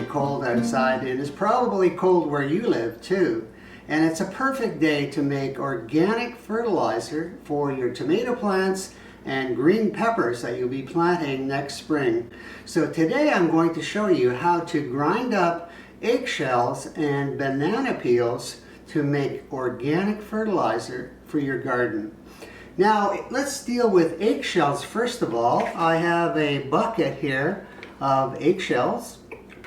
cold outside, and it's probably cold where you live too. And it's a perfect day to make organic fertilizer for your tomato plants and green peppers that you'll be planting next spring. So today I'm going to show you how to grind up eggshells and banana peels to make organic fertilizer for your garden. Now let's deal with eggshells first of all. I have a bucket here of eggshells.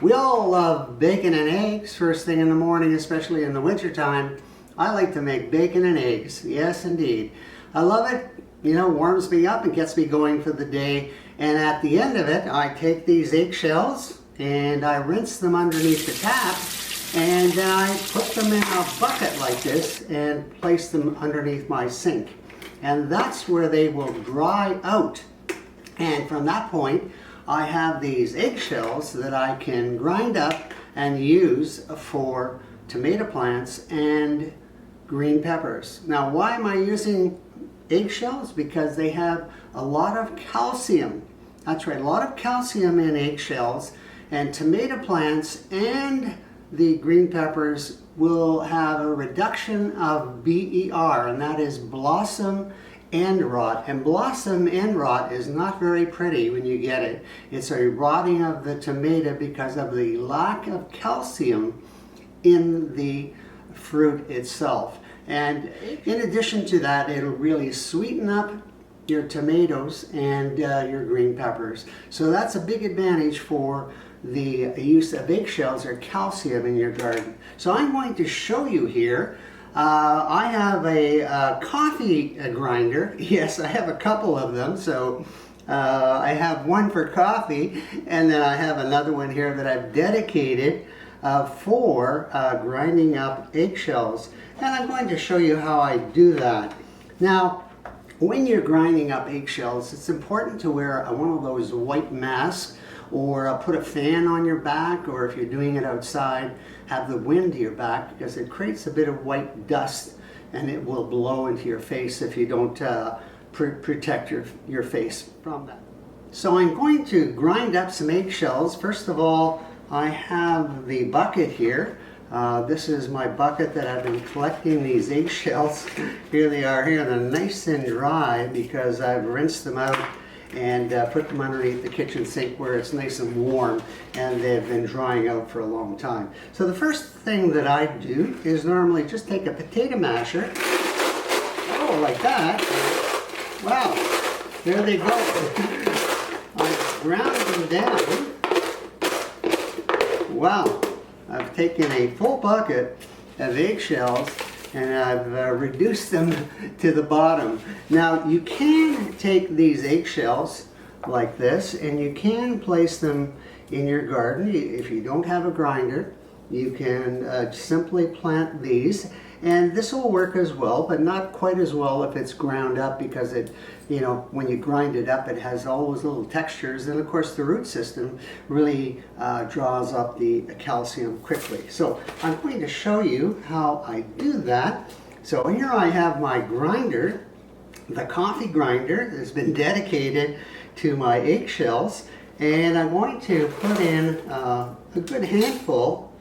We all love bacon and eggs first thing in the morning, especially in the winter time. I like to make bacon and eggs, yes indeed. I love it, you know, warms me up and gets me going for the day. And at the end of it, I take these eggshells and I rinse them underneath the tap, and then I put them in a bucket like this and place them underneath my sink. And that's where they will dry out. And from that point, I have these eggshells that I can grind up and use for tomato plants and green peppers. Now, why am I using eggshells? Because they have a lot of calcium. That's right, a lot of calcium in eggshells, and tomato plants and the green peppers will have a reduction of BER, and that is blossom end rot. And blossom end rot is not very pretty when you get it. It's a rotting of the tomato because of the lack of calcium in the fruit itself. And in addition to that, it'll really sweeten up your tomatoes and your green peppers. So that's a big advantage for the use of eggshells or calcium in your garden. So I'm going to show you here. I have a coffee grinder. Yes, I have a couple of them. So I have one for coffee, and then I have another one here that I've dedicated for grinding up eggshells. And I'm going to show you how I do that. Now, when you're grinding up eggshells, it's important to wear one of those white masks, or put a fan on your back, or if you're doing it outside, have the wind to your back, because it creates a bit of white dust and it will blow into your face if you don't protect your face from that. So I'm going to grind up some eggshells. First of all, I have the bucket here. This is my bucket that I've been collecting these eggshells. Here they are here, and they're nice and dry because I've rinsed them out and put them underneath the kitchen sink where it's nice and warm, and they've been drying out for a long time. So the first thing that I do is normally just take a potato masher, oh, like that. Wow, there they go. I've ground them down. Wow, I've taken a full bucket of eggshells and I've reduced them to the bottom. Now you can take these eggshells like this and you can place them in your garden. If you don't have a grinder, you can simply plant these, and this will work as well, but not quite as well if it's ground up, because it, you know, when you grind it up, it has all those little textures, and of course the root system really draws up the calcium quickly. So I'm going to show you how I do that. So here I have my grinder, the coffee grinder that's been dedicated to my eggshells, and I'm going to put in a good handful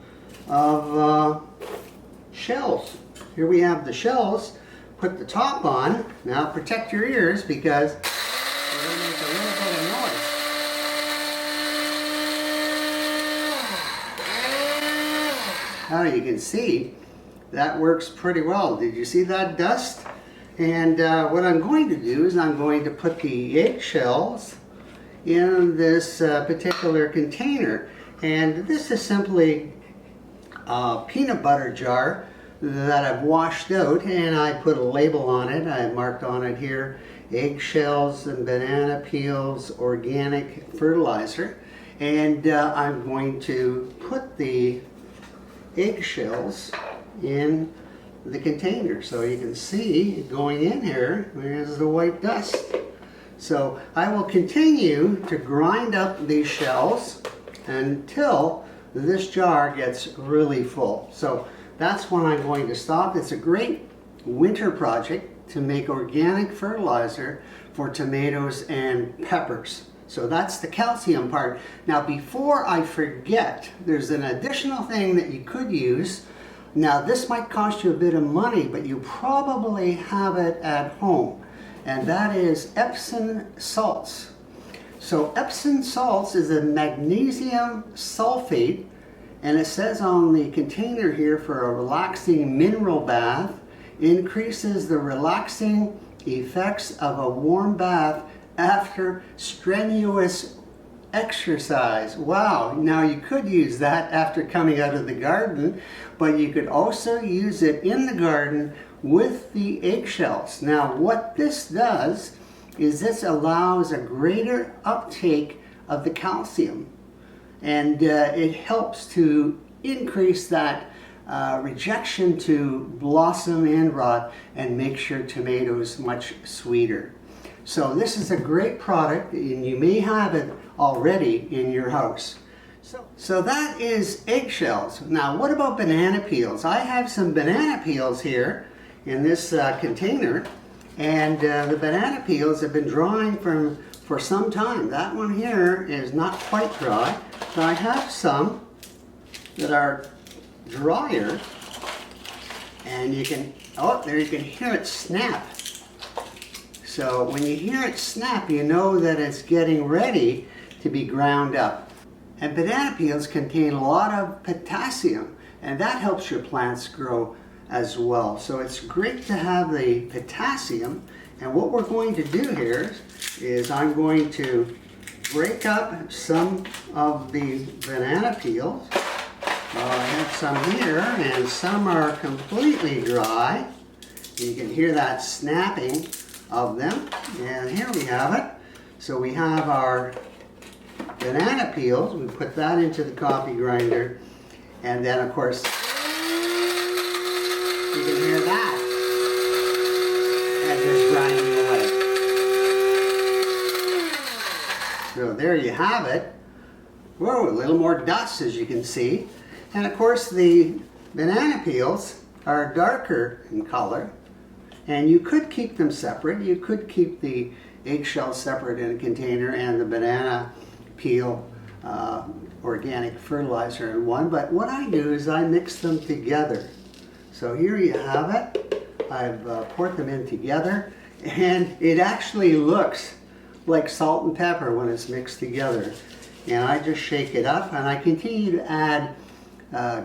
of shells. Here we have the shells. Put the top on. Now protect your ears because they're going to make a little bit of noise. Now you can see that works pretty well. Did you see that dust? And what I'm going to do is I'm going to put the eggshells in this particular container. And this is simply a peanut butter jar that I've washed out, and I put a label on it. I marked on it here, eggshells and banana peels organic fertilizer. And I'm going to put the eggshells in the container. So you can see going in here, there's the white dust. So I will continue to grind up these shells until this jar gets really full. So that's when I'm going to stop. It's a great winter project to make organic fertilizer for tomatoes and peppers. So that's the calcium part. Now before I forget, there's an additional thing that you could use. Now this might cost you a bit of money, but you probably have it at home, and that is Epsom salts. So Epsom salts is a magnesium sulfate, and it says on the container here for a relaxing mineral bath, increases the relaxing effects of a warm bath after strenuous exercise. Wow, now you could use that after coming out of the garden, but you could also use it in the garden with the eggshells. Now what this does is this allows a greater uptake of the calcium, and it helps to increase that rejection to blossom and rot and makes your tomatoes much sweeter. So this is a great product, and you may have it already in your house. So that is eggshells. Now what about banana peels? I have some banana peels here in this container, and the banana peels have been drying for some time. That one here is not quite dry, but I have some that are drier, and you can, oh, there you can hear it snap. So when you hear it snap, you know that it's getting ready to be ground up. And banana peels contain a lot of potassium, and that helps your plants grow as well. So it's great to have the potassium. And what we're going to do here is I'm going to break up some of the banana peels. I have some here, and some are completely dry. You can hear that snapping of them, and here we have it. So we have our banana peels. We put that into the coffee grinder, and then of course you can hear that as it's grinding away. So there you have it. Whoa, a little more dust, as you can see. And of course the banana peels are darker in color, and you could keep them separate. You could keep the eggshell separate in a container and the banana peel organic fertilizer in one, but what I do is I mix them together. So here you have it. I've poured them in together, and it actually looks like salt and pepper when it's mixed together. And I just shake it up, and I continue to add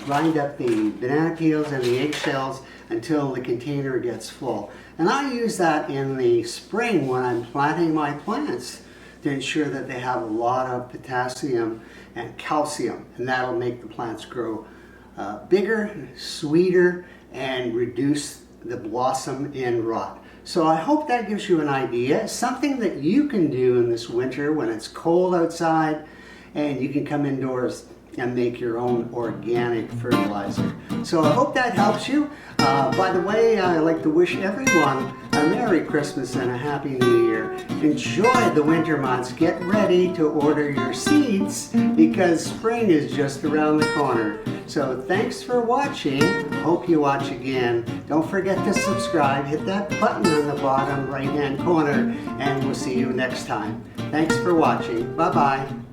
grind up the banana peels and the eggshells until the container gets full. And I use that in the spring when I'm planting my plants to ensure that they have a lot of potassium and calcium, and that'll make the plants grow bigger, sweeter, and reduce the blossom and rot. So I hope that gives you an idea, something that you can do in this winter when it's cold outside, and you can come indoors and make your own organic fertilizer. So I hope that helps you. By the way, I'd like to wish everyone a Merry Christmas and a Happy New Year. Enjoy the winter months. Get ready to order your seeds because spring is just around the corner. So thanks for watching. Hope you watch again. Don't forget to subscribe. Hit that button on the bottom right-hand corner, and we'll see you next time. Thanks for watching. Bye-bye.